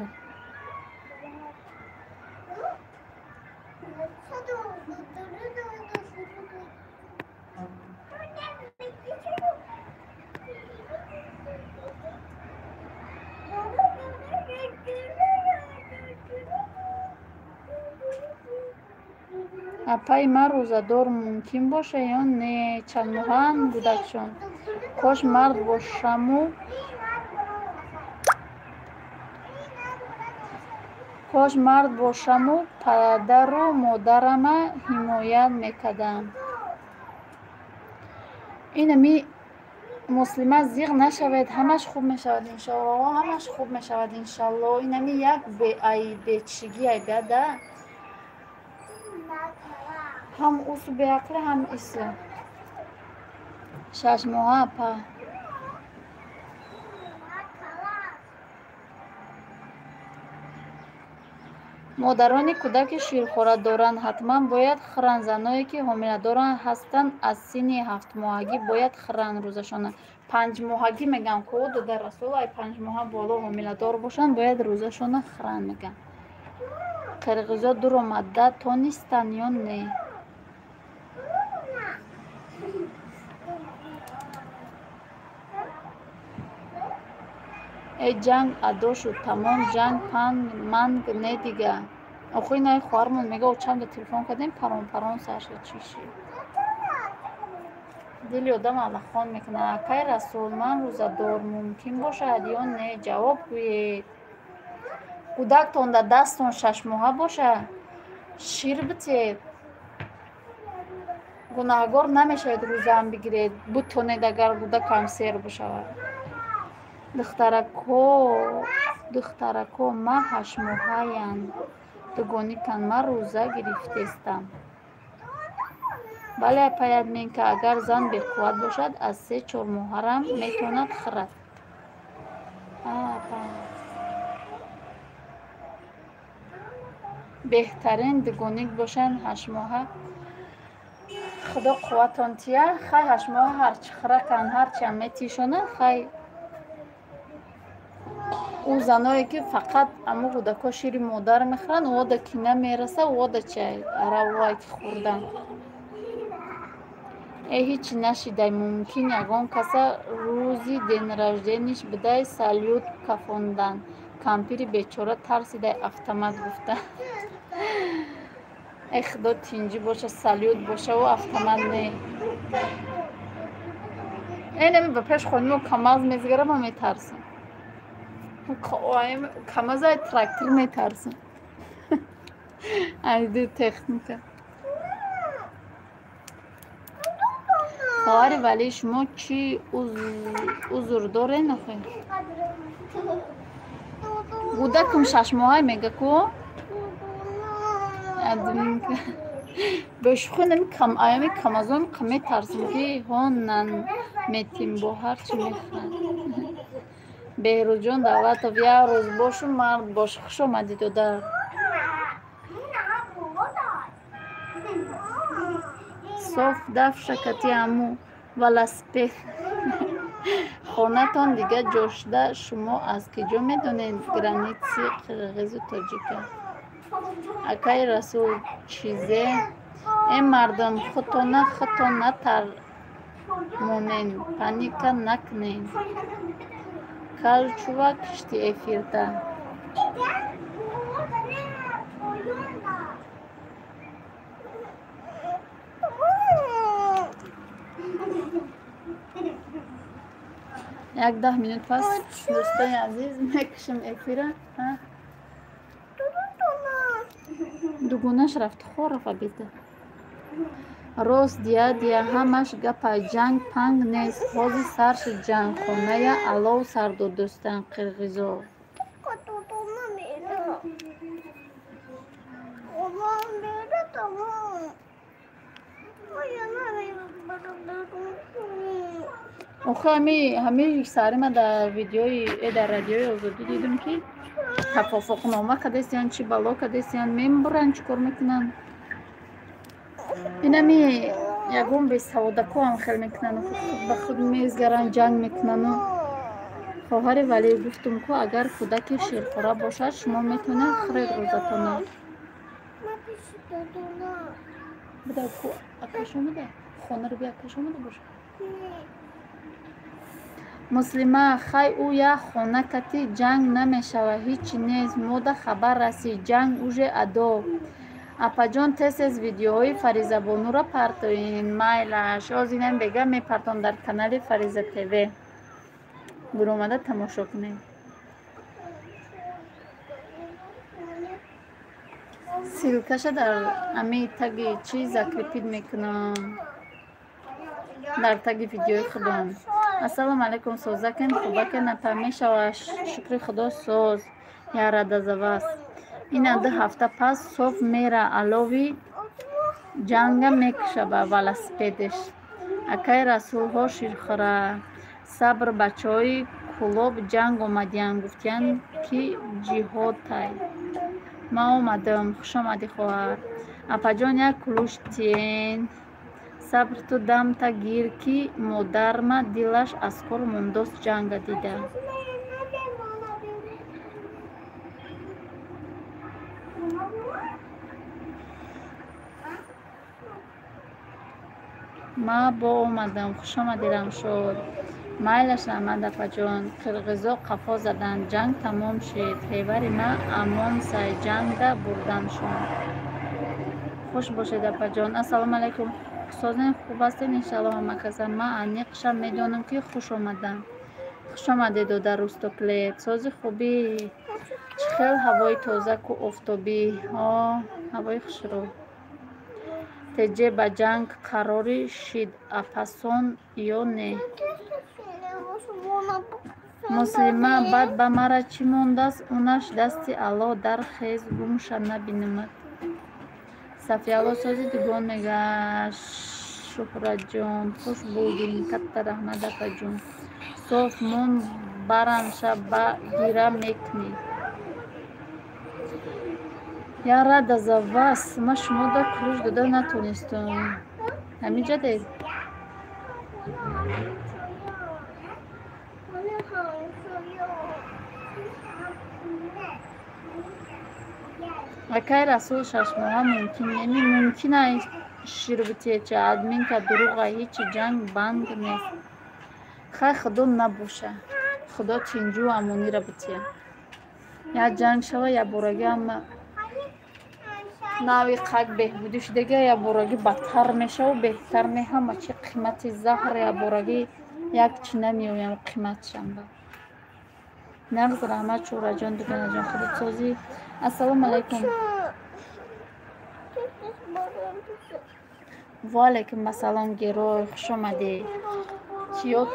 اپای ما روزدار ممکن باشه یا نه چند ماهان گودکشون کاش مرد باشم و پدر و مادرم حمایت میکردم اینمی مسلمه زیغ نشود همش خوب میشود انشاءالله همش خوب میشود انشاءالله اینمی یک بیچگی ای بیاده هم اوسو بیاقل هم ایسو 6 ماه اپا مادران کودک شیرخواره دارند حتما باید خرند زنایی که حامله‌دار هستند از سن 7 ماهگی باید خرند روزشان 5 ماهگی میگن که در رسول ای 5 ماه بالا حامله‌دار باشند باید روزشان خرند میگن قرقیزا دور آمده تا نیستن یا نه ای جنگ ادا شد تمام جنگ منگ نه دیگه آخوی نه خواهرمون میگه او چند تلفن کردیم پرون سرش چی شد دلی آدم علخان میکنه اکای رسول من روزدار ممکن باشد یا نه جواب گویید کودک تان در دستان 6 ماه باشه شیر بتید گناهگار نمیشود روزه هم بگیرید بتونید اگر کودک هم سیر بشود دخترکو ما 8 ماهایم دوگانی کن ما روزه گرفتستم بله پاید من که اگر زن به قوت باشد از 3-4 ماه هم میتوند خرد بهترین دوگانی باشند 8 ماه خدا قوتان تیه خیلی 8 ماه هرچی خرد کن هرچی هم میتیشونه خیلی او زنایی که فقط امو کودکا شیر مادر میخورن او دا کینه میرسه او دا چه روایی که خوردن هیچ نشده ممکن یگان کسا روزی دن رجدنش بده سالیوت کفاندن کمپیر بیچاره ترسیده افتمت گفته ای خدا تینجی باشه سالیوت باشه و افتمت نه اینم به پیش خونم کماز میزگرم و میترسم کماز های ترکتر میترسم ایدو تکنیکه خواهر ولی شما چی عذر داره نخواه گودکم 6 ماه میگه کو ادمین که بشخونم کم آیامی کم از اون کمی ترسم که هونن میتیم با هر چی میخواد بهروز جان دعوت و یه روز باشو مرد باش خوش آمدی تو در صاف دف شکتی امو ولسپه خانه تان دیگه جاشده شما از کجا میدونید گرانیتی قرقیز و تاجیکه اکای رسول چیزه این مردم خودتان نتر مونین پانیکا نکنین کل چوبا کشتی افیرده یک 10 minut پس دوستای عزیز میکشم افیره دوگونش رفت خور رفت بیده روز دیا همش گپا جنگ پنگ نیست بازی سرش جنگ خونه یا علو سرد و دوستان قرغیزو آخه همه سری من در ویدیوی در رادیوی آزادی دیدم که توافق نامه کدستیان چی بالا کدستیان میبرن چی کار میکنن اینمی یکم به سوداکو هم خیلی میکنن و به خود میزگرن جنگ میکنن و خواهر ولی گفتم که اگر کودک شیرخوره باشد شما میتونه خرید روزتونه بده کو اکش اومده خانه رو بیا اکش اومده باشه مسلمه خی او یا خونه کتی جنگ نمیشوه هیچی نیست موده خبر رسی جنگ اوژه ادو اپا جان تست از ویدیوهای فریزه بانو را پرتوین مایلش از اینم بگم میپرتون در کانال فریزه تیوی برو اومده تماشا کنیم سیلکش در امی تگی چیز کلیپید میکنم در تگی ویدیوی خودم السلام علیکم سوزکن خوبکن نپمیشه و شکر خدا سوز یا ردزواست این 2 هفته پس صبح میره علاوی جنگ میکشه به ولسپیدش اکای رسول ها شیرخوره صبر بچه های کلوب جنگ اومدین گفتین که جهاد تای ما اومدم خوش آمدی خواهر اپا جان یک کلوش تین صبر تو دم تا گیر که مادر ما دلش از کار منداست جنگ دیده ما با اومدم خوش آمدیدم شد مایلش آمد اپا جان قرغیزا قفا زدن جنگ تمام شد خیبر ما امان سای جنگ ده بردن شد خوش باشید اپا جان السلام علیکم سازن خوب هستین انشالله همه کسا ما انیقشم میدونم که خوش آمدم خوش آمدید در روستو کلیپ سازی خوبی خیلی هوای تازه و افتابی هوای خوش رو تجه با جنگ قراری شد اپسون یا نه مسلمه بعد به مرا چی مونده است اونش دستی الله در خیز گمش نبینمد صفی الله سازی دیگون میگه شهرت جان خوش بودین کتر رحمت اپا جون صاف مون برن شب با گیره میکنی یا رد از واس ما شما دا کلوش داده نتونستم همینجا دید اکای رسول 6 ماه ممکن یعنی ممکنه شیر بتیه چه ادمین که دروغه هیچ جنگ بند نیست خیلی خدا نباشه خدا چنجو امونی را بتیه یا جنگ شوه یا برگه اما ناوی قد بهبودش دیگه یا برگی بدتر میشه و بهتر میشه ما چه قیمت زهر یا برگی یک چی نمیویم قیمتشم با نغز رحمت شورا جان دوگانه جان خودت سازی. السلام علیکم. و علیکم السلام گروه خوش آمدی.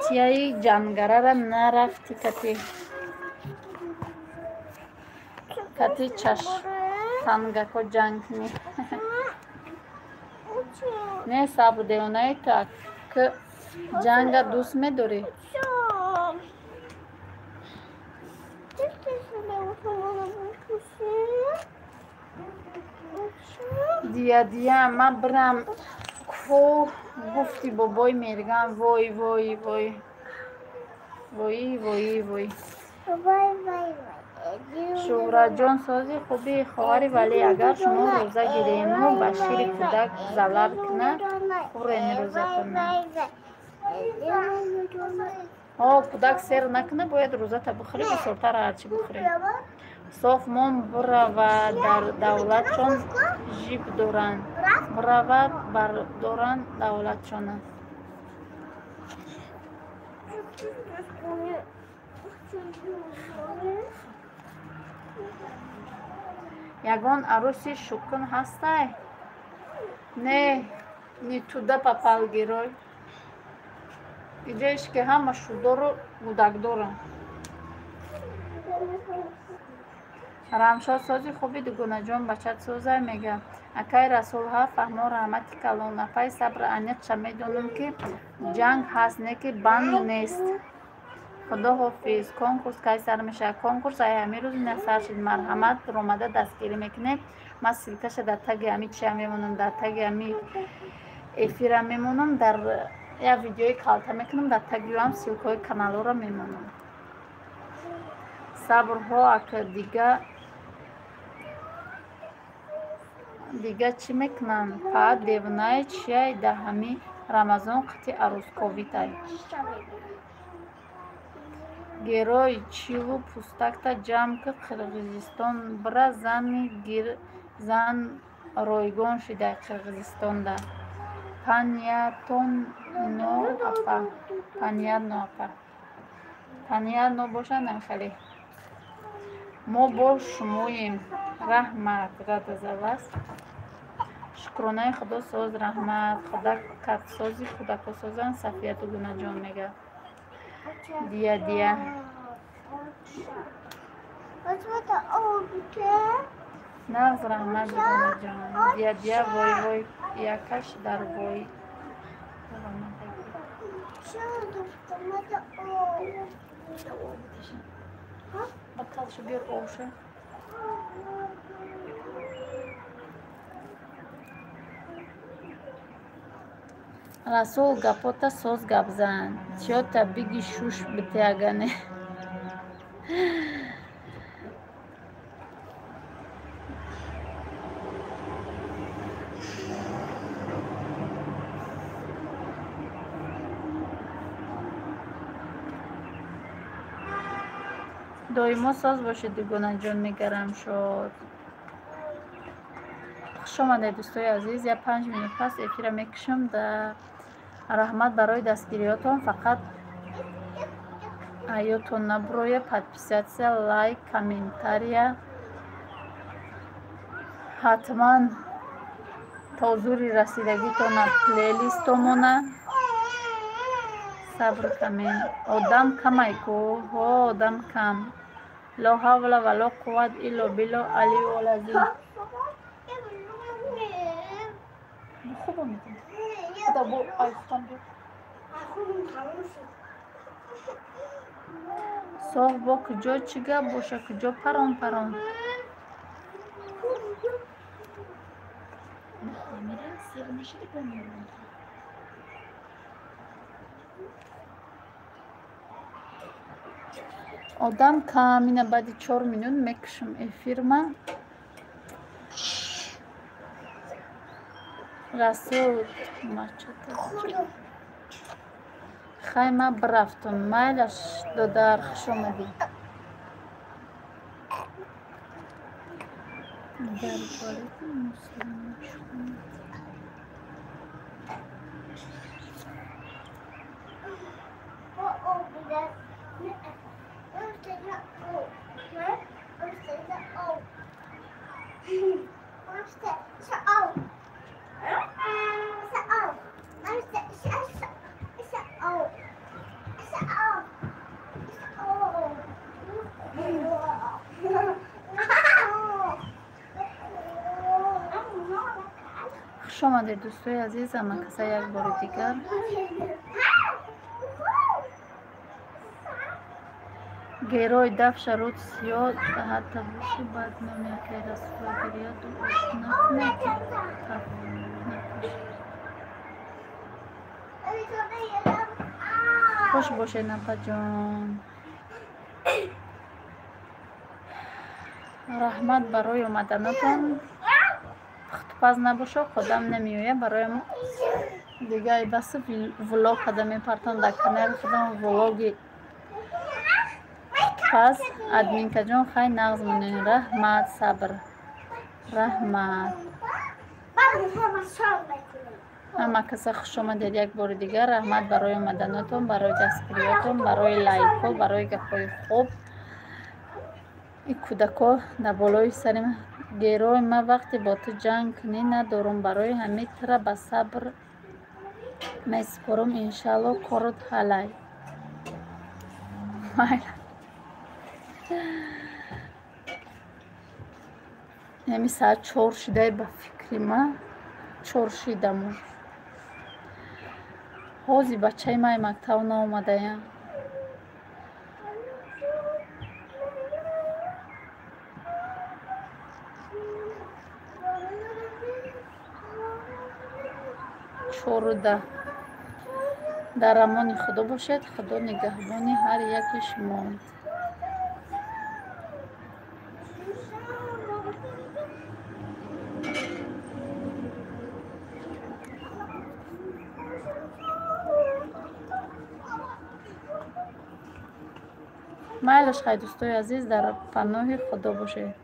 تیای جنگره را نرفتی کتی چش تنگکو جنگ کنی. نه صبر دیونه تو که جنگ دوست میداری. دیا من برم کو گفتی بابای میرگم وای وای وای وای وای وای شورا جان سازی خوبی خواهری ولی اگر شما روزه گیرین و بشیر کودک زلال کنه خورین روزه کنه کودک سیر نکنه باید روزه تا بخوری بسرتر هرچی بخوری صاف مام برود در دولت چون جیب دورن برود بر دورن دولت چون یگان عروسی شکن هسته نه نیتوده پپل گیروی اینجایش که همه شودار و بودک دارن رمشاد سازی خوبی دوگونه جان بچت سوزه میگه اکای رسول ها فهما رحمتی کلون نفای صبر انیت چه میدونم که جنگ هست نه که بند نیست. خدا حافظ. کنکورس کی سر میشه؟ کنکورس ای همین روز نصر شد مرحمت رومده دستگیری میکنه من سیلکش در تگ همی چی میمونم در تگ همی افیر میمونم در یا ویدیوی کالتا میکنم در تگ هم سیلکای کانال رو میمونم صبر ها اکر دیگه چی میکنن فقط دیونای چیه ده همی رمضان قطعی عروس کوویت های گروی چیلو پوستک تا جمع که قرغیزستان برا زن رویگان شده قرغیزستان ده پنیاتون نو اپا پنیات نو اپا پنیات نو باشن خیلی ما با شمویم رحمت رد زوست شکرانه خدا ساز رحمت خدا کت سازی خدا که سازن صفیت و گونه جان میگه دیا نغز رحمت گونه جان دیا وای وای یکش در وای بطل شو بیر اوشه رسول گپاتا ساز گپ زن چیا تا بگی شوش بتیگنه دایما ساز باشه دیگونه جان میگرم شد خوش آمده دوستای عزیز یا 5 مینوت پس افیر میکشم در رحمت برای دستگیریاتون فقط ایاتون نبروی подписаться لایک کامنتاریا حتما تا زوری رسیدگیتون پلیلیستمونه صبر کمین آدم کمای کو آدم کم لا حول ولا قوت الا بالله علی العظیم خوبه میکنه خدا بو آیفتان بود صاف با کجا چیگه باشه کجا پران میره سیر نشده بمیرون آدم کامینه بعدی 4 مینوت میکشم افیرما رسول خیلی من برفتم میلش دادر خوش آمدی خوش آمدید دوستای عزیز، مکسا یک بار دیگر گیروی دفش رود سیاد حتی بوشی بعد نمی که رسول گریاد و نکنه خوش باشه نپا جان. رحمت برای اومدنتون. پس نباشه خودم نمیویه برایم دیگه ای بس ولوگ کدام میپرتون در کانال خودم ولوگی. پس ادمین که جان خیلی نغز منین. رحمت صبر رحمت اما کسی خوش آمدید یک بار دیگر. رحمت برای اومدنتون، برای دستگیریاتون، برای لایک و برای گپای خوب. این کودکا در بالای سرم گیروی ما وقتی با تو جنگ کنی ندارم، برای همین تره به صبر میسپرم، انشالله کارت حلای. یعنی ساعت 4 شده به فکری ما 4 شدم. حوزی بچه ما مکتب نامده یم. چورده در امان خدا باشد. خدا نگهبانی هر یکی شما. مایلش خیلی دوستای عزیز در پناه خدا باشه.